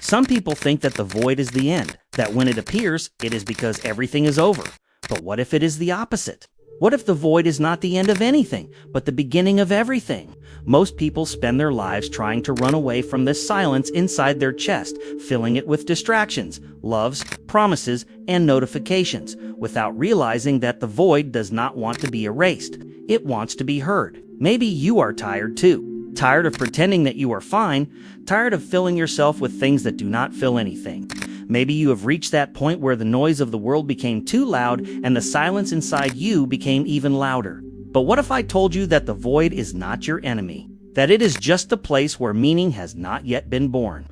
Some people think that the void is the end, that when it appears, it is because everything is over. But what if it is the opposite? What if the void is not the end of anything, but the beginning of everything? Most people spend their lives trying to run away from this silence inside their chest, filling it with distractions, loves, promises, and notifications, without realizing that the void does not want to be erased. It wants to be heard. Maybe you are tired too. Tired of pretending that you are fine, tired of filling yourself with things that do not fill anything. Maybe you have reached that point where the noise of the world became too loud and the silence inside you became even louder. But what if I told you that the void is not your enemy? That it is just the place where meaning has not yet been born?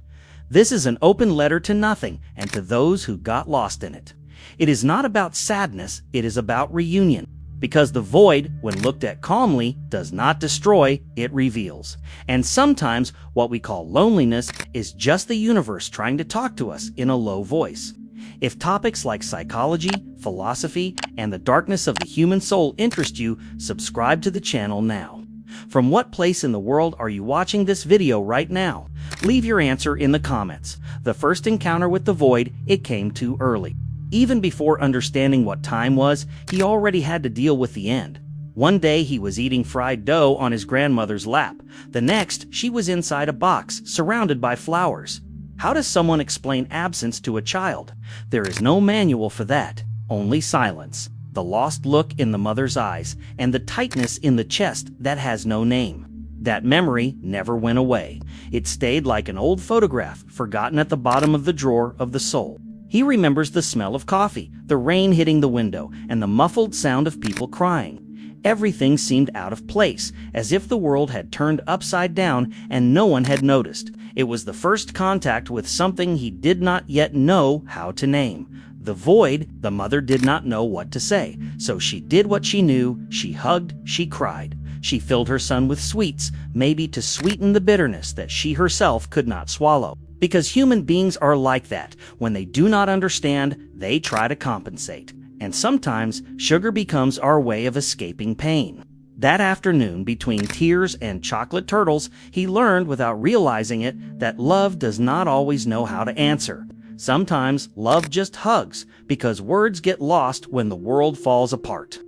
This is an open letter to nothing and to those who got lost in it. It is not about sadness, it is about reunion. Because the void, when looked at calmly, does not destroy, it reveals. And sometimes what we call loneliness is just the universe trying to talk to us in a low voice. If topics like psychology, philosophy, and the darkness of the human soul interest you, subscribe to the channel now. From what place in the world are you watching this video right now? Leave your answer in the comments. The first encounter with the void, it came too early. Even before understanding what time was, he already had to deal with the end. One day he was eating fried dough on his grandmother's lap. The next, she was inside a box, surrounded by flowers. How does someone explain absence to a child? There is no manual for that, only silence. The lost look in the mother's eyes, and the tightness in the chest that has no name. That memory never went away. It stayed like an old photograph, forgotten at the bottom of the drawer of the soul. He remembers the smell of coffee, the rain hitting the window, and the muffled sound of people crying. Everything seemed out of place, as if the world had turned upside down and no one had noticed. It was the first contact with something he did not yet know how to name. The void. The mother did not know what to say, so she did what she knew. She hugged, she cried. She filled her son with sweets, maybe to sweeten the bitterness that she herself could not swallow. Because human beings are like that. When they do not understand, they try to compensate. And sometimes, sugar becomes our way of escaping pain. That afternoon, between tears and chocolate turtles, he learned without realizing it that love does not always know how to answer. Sometimes, love just hugs, because words get lost when the world falls apart.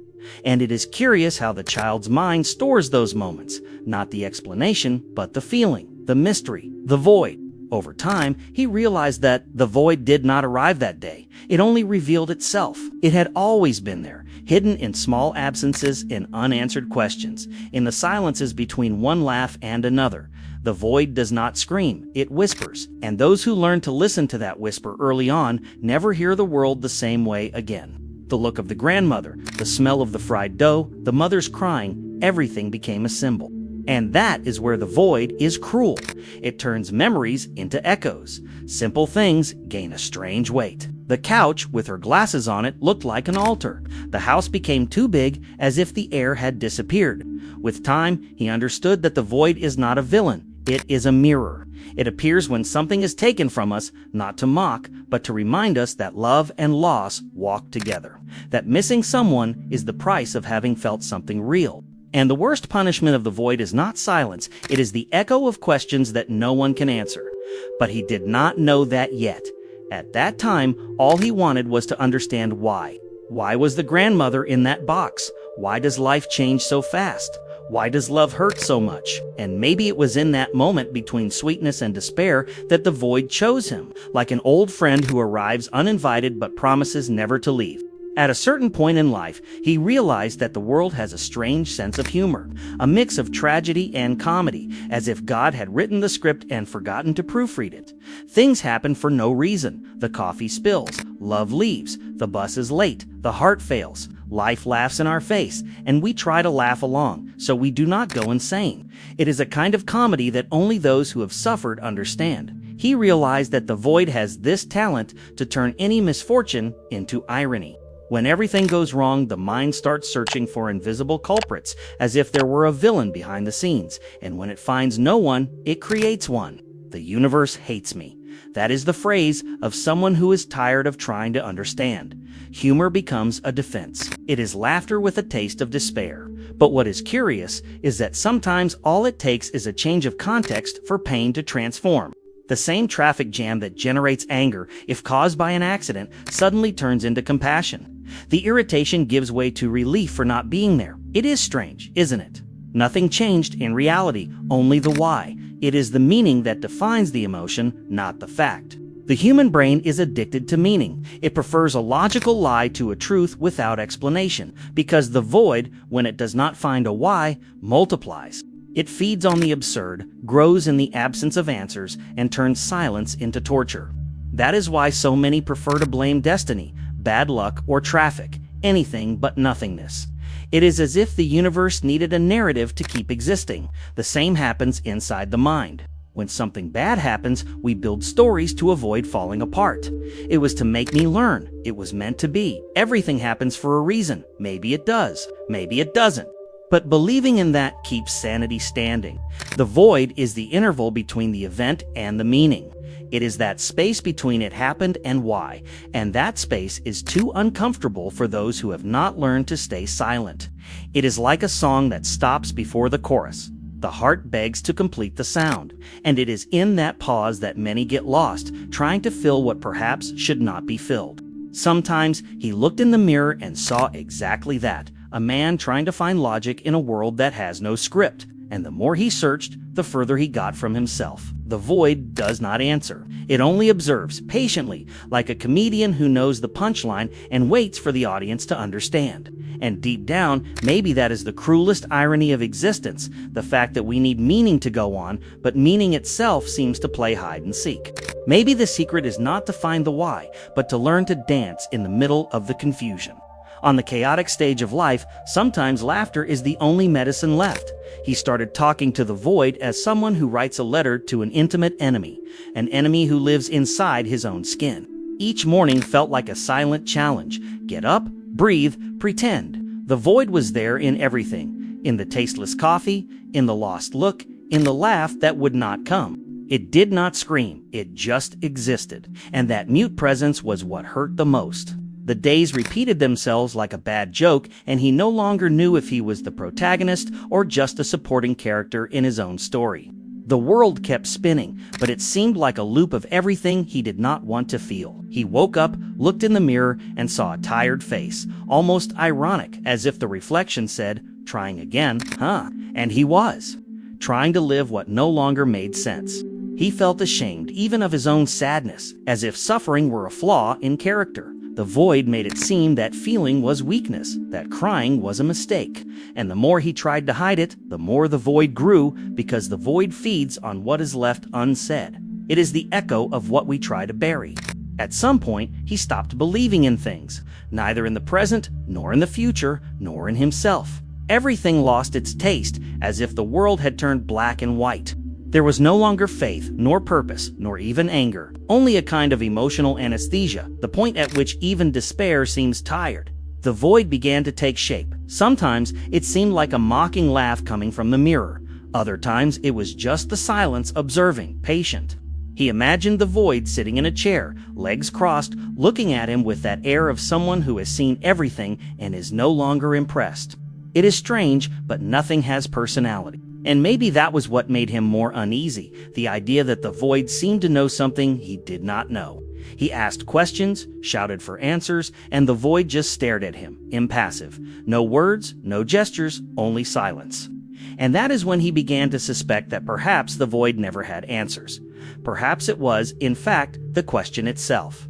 And it is curious how the child's mind stores those moments. Not the explanation, but the feeling, the mystery, the void. Over time, he realized that the void did not arrive that day. It only revealed itself. It had always been there, hidden in small absences, in unanswered questions, in the silences between one laugh and another. The void does not scream, it whispers, and those who learn to listen to that whisper early on never hear the world the same way again. The look of the grandmother, the smell of the fried dough, the mother's crying, everything became a symbol. And that is where the void is cruel. It turns memories into echoes. Simple things gain a strange weight. The couch, with her glasses on it, looked like an altar. The house became too big, as if the air had disappeared. With time, he understood that the void is not a villain. It is a mirror. It appears when something is taken from us, not to mock, but to remind us that love and loss walk together. That missing someone is the price of having felt something real. And the worst punishment of the void is not silence, it is the echo of questions that no one can answer. But he did not know that yet. At that time, all he wanted was to understand why. Why was the grandmother in that box? Why does life change so fast? Why does love hurt so much? And maybe it was in that moment between sweetness and despair that the void chose him, like an old friend who arrives uninvited but promises never to leave. At a certain point in life, he realized that the world has a strange sense of humor, a mix of tragedy and comedy, as if God had written the script and forgotten to proofread it. Things happen for no reason. The coffee spills, love leaves, the bus is late, the heart fails. Life laughs in our face, and we try to laugh along, so we do not go insane. It is a kind of comedy that only those who have suffered understand. He realized that the void has this talent to turn any misfortune into irony. When everything goes wrong, the mind starts searching for invisible culprits, as if there were a villain behind the scenes, and when it finds no one, it creates one. The universe hates me. That is the phrase of someone who is tired of trying to understand. Humor becomes a defense. It is laughter with a taste of despair. But what is curious is that sometimes all it takes is a change of context for pain to transform. The same traffic jam that generates anger, if caused by an accident, suddenly turns into compassion. The irritation gives way to relief for not being there. It is strange, isn't it? Nothing changed in reality, only the why. It is the meaning that defines the emotion, not the fact. The human brain is addicted to meaning. It prefers a logical lie to a truth without explanation, because the void, when it does not find a why, multiplies. It feeds on the absurd, grows in the absence of answers, and turns silence into torture. That is why so many prefer to blame destiny, bad luck, or traffic, anything but nothingness. It is as if the universe needed a narrative to keep existing. The same happens inside the mind. When something bad happens, we build stories to avoid falling apart. It was to make me learn. It was meant to be. Everything happens for a reason. Maybe it does. Maybe it doesn't. But believing in that keeps sanity standing. The void is the interval between the event and the meaning. It is that space between it happened and why, and that space is too uncomfortable for those who have not learned to stay silent. It is like a song that stops before the chorus. The heart begs to complete the sound, and it is in that pause that many get lost, trying to fill what perhaps should not be filled. Sometimes he looked in the mirror and saw exactly that, a man trying to find logic in a world that has no script, and the more he searched, the further he got from himself. The void does not answer. It only observes, patiently, like a comedian who knows the punchline and waits for the audience to understand. And deep down, maybe that is the cruelest irony of existence, the fact that we need meaning to go on, but meaning itself seems to play hide and seek. Maybe the secret is not to find the why, but to learn to dance in the middle of the confusion. On the chaotic stage of life, sometimes laughter is the only medicine left. He started talking to the void as someone who writes a letter to an intimate enemy, an enemy who lives inside his own skin. Each morning felt like a silent challenge. Get up, breathe, pretend. The void was there in everything, in the tasteless coffee, in the lost look, in the laugh that would not come. It did not scream, it just existed, and that mute presence was what hurt the most. The days repeated themselves like a bad joke, and he no longer knew if he was the protagonist or just a supporting character in his own story. The world kept spinning, but it seemed like a loop of everything he did not want to feel. He woke up, looked in the mirror, and saw a tired face, almost ironic, as if the reflection said, "Trying again, huh?" And he was, trying to live what no longer made sense. He felt ashamed, even of his own sadness, as if suffering were a flaw in character. The void made it seem that feeling was weakness, that crying was a mistake. And the more he tried to hide it, the more the void grew, because the void feeds on what is left unsaid. It is the echo of what we try to bury. At some point, he stopped believing in things, neither in the present, nor in the future, nor in himself. Everything lost its taste, as if the world had turned black and white. There was no longer faith, nor purpose, nor even anger, only a kind of emotional anesthesia, the point at which even despair seems tired. The void began to take shape. Sometimes it seemed like a mocking laugh coming from the mirror. Other times it was just the silence observing, patient. He imagined the void sitting in a chair, legs crossed, looking at him with that air of someone who has seen everything and is no longer impressed. It is strange, but nothing has personality. And maybe that was what made him more uneasy, the idea that the void seemed to know something he did not know. He asked questions, shouted for answers, and the void just stared at him, impassive. No words, no gestures, only silence. And that is when he began to suspect that perhaps the void never had answers. Perhaps it was, in fact, the question itself.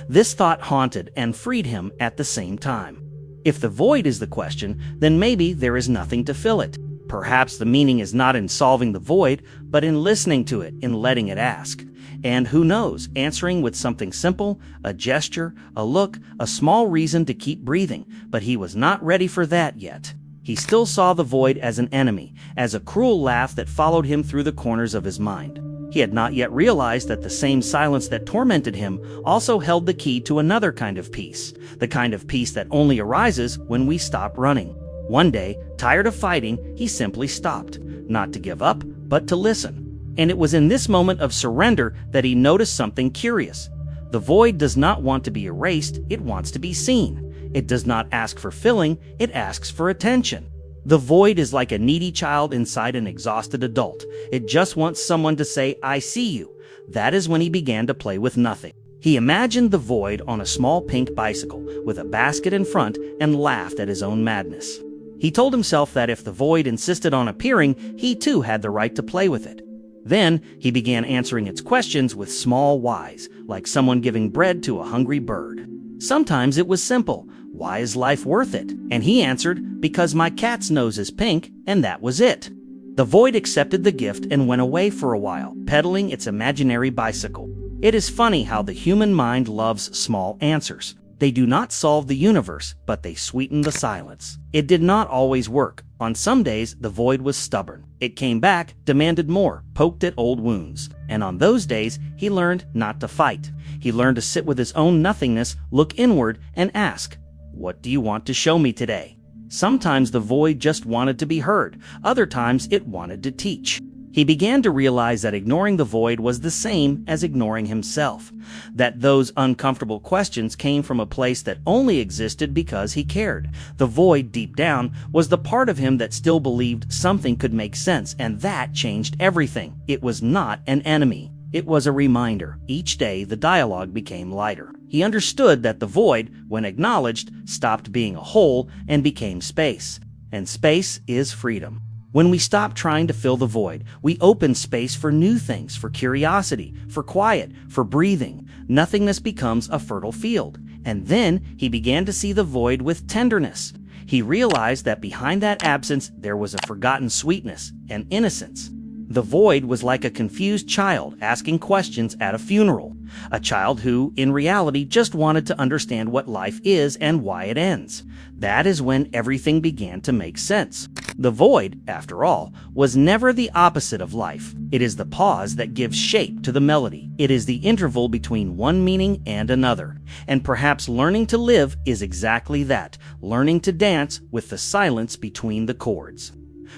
This thought haunted and freed him at the same time. If the void is the question, then maybe there is nothing to fill it. Perhaps the meaning is not in solving the void, but in listening to it, in letting it ask. And who knows, answering with something simple, a gesture, a look, a small reason to keep breathing. But he was not ready for that yet. He still saw the void as an enemy, as a cruel laugh that followed him through the corners of his mind. He had not yet realized that the same silence that tormented him also held the key to another kind of peace, the kind of peace that only arises when we stop running. One day, tired of fighting, he simply stopped, not to give up, but to listen. And it was in this moment of surrender that he noticed something curious. The void does not want to be erased, it wants to be seen. It does not ask for filling, it asks for attention. The void is like a needy child inside an exhausted adult. It just wants someone to say, "I see you." that is when he began to play with nothing. He imagined the void on a small pink bicycle with a basket in front and laughed at his own madness. He told himself that if the void insisted on appearing, he too had the right to play with it. Then he began answering its questions with small whys, like someone giving bread to a hungry bird. Sometimes it was simple. Why is life worth it? And he answered, because my cat's nose is pink, and that was it. The void accepted the gift and went away for a while, pedaling its imaginary bicycle. It is funny how the human mind loves small answers. They do not solve the universe, but they sweeten the silence. It did not always work. On some days, the void was stubborn. It came back, demanded more, poked at old wounds. And on those days, he learned not to fight. He learned to sit with his own nothingness, look inward, and ask, "What do you want to show me today?" Sometimes the void just wanted to be heard. Other times, it wanted to teach. He began to realize that ignoring the void was the same as ignoring himself, that those uncomfortable questions came from a place that only existed because he cared. The void, deep down, was the part of him that still believed something could make sense, and that changed everything. It was not an enemy. It was a reminder. Each day, the dialogue became lighter. He understood that the void, when acknowledged, stopped being a hole and became space. And space is freedom. When we stop trying to fill the void, we open space for new things, for curiosity, for quiet, for breathing. Nothingness becomes a fertile field. And then he began to see the void with tenderness. He realized that behind that absence there was a forgotten sweetness and innocence. The void was like a confused child asking questions at a funeral, a child who, in reality, just wanted to understand what life is and why it ends. That is when everything began to make sense. The void, after all, was never the opposite of life. It is the pause that gives shape to the melody. It is the interval between one meaning and another. And perhaps learning to live is exactly that, learning to dance with the silence between the chords.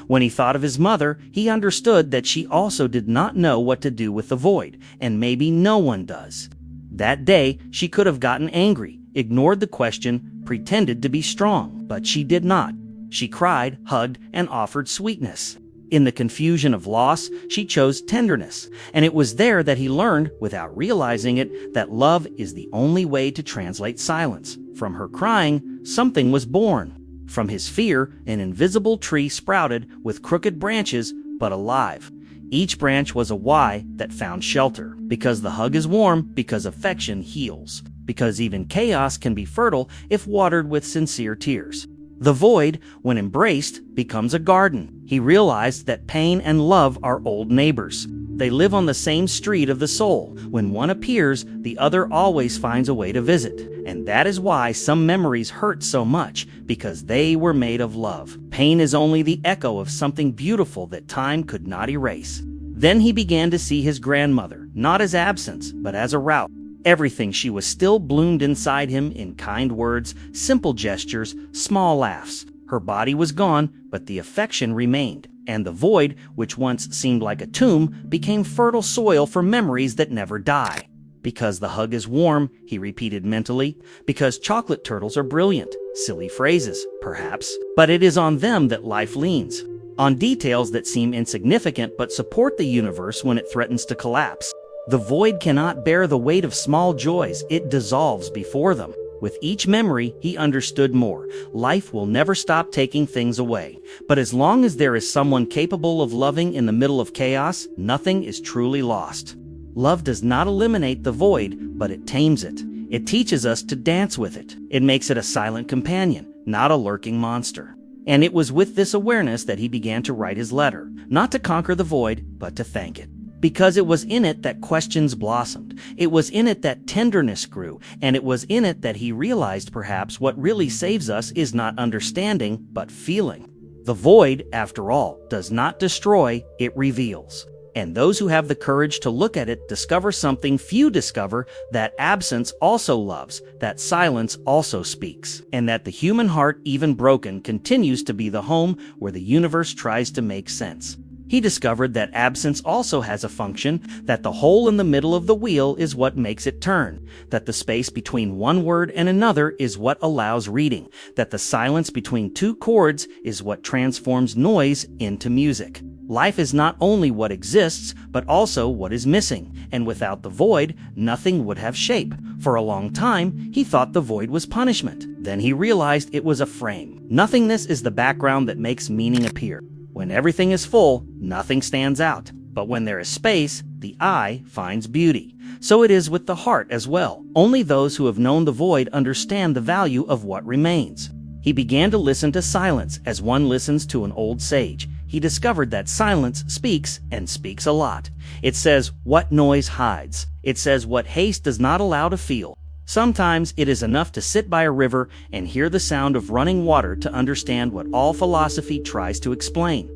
When he thought of his mother, he understood that she also did not know what to do with the void, and maybe no one does. That day, she could have gotten angry, ignored the question, pretended to be strong, but she did not. She cried, hugged, and offered sweetness. In the confusion of loss, she chose tenderness, and it was there that he learned, without realizing it, that love is the only way to translate silence. From her crying, something was born. From his fear, an invisible tree sprouted with crooked branches, but alive. Each branch was a why that found shelter. Because the hug is warm, because affection heals. Because even chaos can be fertile if watered with sincere tears. The void, when embraced, becomes a garden. He realized that pain and love are old neighbors. They live on the same street of the soul. When one appears, the other always finds a way to visit. And that is why some memories hurt so much, because they were made of love. Pain is only the echo of something beautiful that time could not erase. Then he began to see his grandmother, not as absence, but as a route. Everything she was still bloomed inside him in kind words, simple gestures, small laughs. Her body was gone, but the affection remained. And the void, which once seemed like a tomb, became fertile soil for memories that never die. Because the hug is warm, he repeated mentally. Because chocolate turtles are brilliant. Silly phrases, perhaps. But it is on them that life leans. On details that seem insignificant but support the universe when it threatens to collapse. The void cannot bear the weight of small joys. It dissolves before them. With each memory, he understood more. Life will never stop taking things away. But as long as there is someone capable of loving in the middle of chaos, nothing is truly lost. Love does not eliminate the void, but it tames it. It teaches us to dance with it. It makes it a silent companion, not a lurking monster. And it was with this awareness that he began to write his letter, not to conquer the void, but to thank it. Because it was in it that questions blossomed. It was in it that tenderness grew. And it was in it that he realized perhaps what really saves us is not understanding, but feeling. The void, after all, does not destroy, it reveals. And those who have the courage to look at it discover something few discover, that absence also loves, that silence also speaks, and that the human heart, even broken, continues to be the home where the universe tries to make sense. He discovered that absence also has a function, that the hole in the middle of the wheel is what makes it turn, that the space between one word and another is what allows reading, that the silence between two chords is what transforms noise into music. Life is not only what exists, but also what is missing, and without the void, nothing would have shape. For a long time, he thought the void was punishment. Then he realized it was a frame. Nothingness is the background that makes meaning appear. When everything is full, nothing stands out. But when there is space, the eye finds beauty. So it is with the heart as well. Only those who have known the void understand the value of what remains. He began to listen to silence as one listens to an old sage. He discovered that silence speaks, and speaks a lot. It says what noise hides. It says what haste does not allow to feel. Sometimes it is enough to sit by a river and hear the sound of running water to understand what all philosophy tries to explain.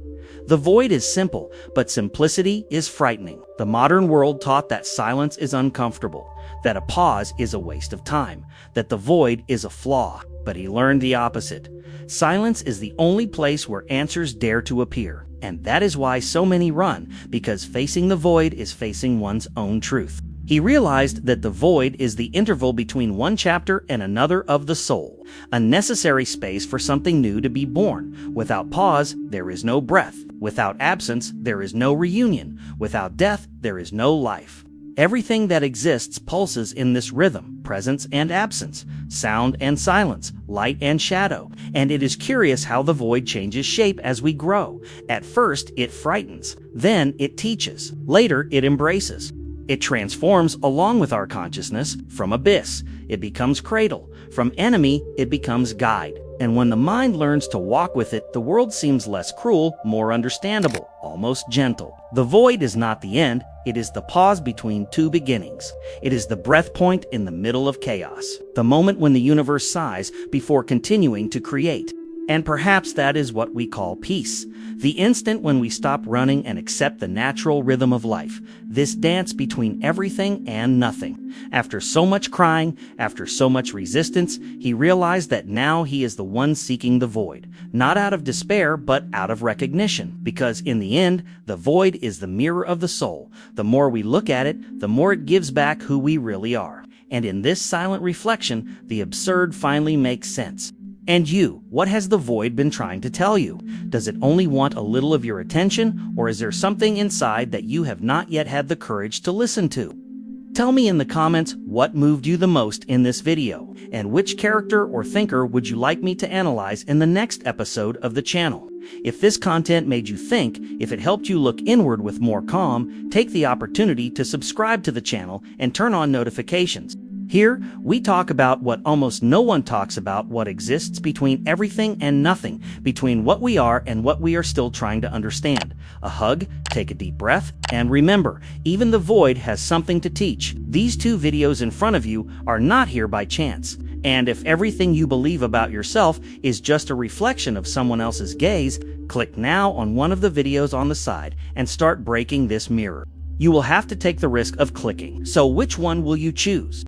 The void is simple, but simplicity is frightening. The modern world taught that silence is uncomfortable, that a pause is a waste of time, that the void is a flaw. But he learned the opposite. Silence is the only place where answers dare to appear. And that is why so many run, because facing the void is facing one's own truth. He realized that the void is the interval between one chapter and another of the soul, a necessary space for something new to be born. Without pause, there is no breath. Without absence, there is no reunion. Without death, there is no life. Everything that exists pulses in this rhythm, presence and absence, sound and silence, light and shadow. And it is curious how the void changes shape as we grow. At first, it frightens. Then it teaches. Later, it embraces. It transforms along with our consciousness. From abyss, it becomes cradle. From enemy, it becomes guide. And when the mind learns to walk with it, the world seems less cruel, more understandable, almost gentle. The void is not the end. It is the pause between two beginnings. It is the breath point in the middle of chaos. The moment when the universe sighs before continuing to create. And perhaps that is what we call peace. The instant when we stop running and accept the natural rhythm of life. This dance between everything and nothing. After so much crying, after so much resistance, he realized that now he is the one seeking the void. Not out of despair, but out of recognition. Because in the end, the void is the mirror of the soul. The more we look at it, the more it gives back who we really are. And in this silent reflection, the absurd finally makes sense. And you, what has the void been trying to tell you? Does it only want a little of your attention, or is there something inside that you have not yet had the courage to listen to? Tell me in the comments what moved you the most in this video, and which character or thinker would you like me to analyze in the next episode of the channel. If this content made you think, if it helped you look inward with more calm, take the opportunity to subscribe to the channel and turn on notifications. Here, we talk about what almost no one talks about, what exists between everything and nothing, between what we are and what we are still trying to understand. A hug, take a deep breath, and remember, even the void has something to teach. These two videos in front of you are not here by chance. And if everything you believe about yourself is just a reflection of someone else's gaze, click now on one of the videos on the side and start breaking this mirror. You will have to take the risk of clicking. So which one will you choose?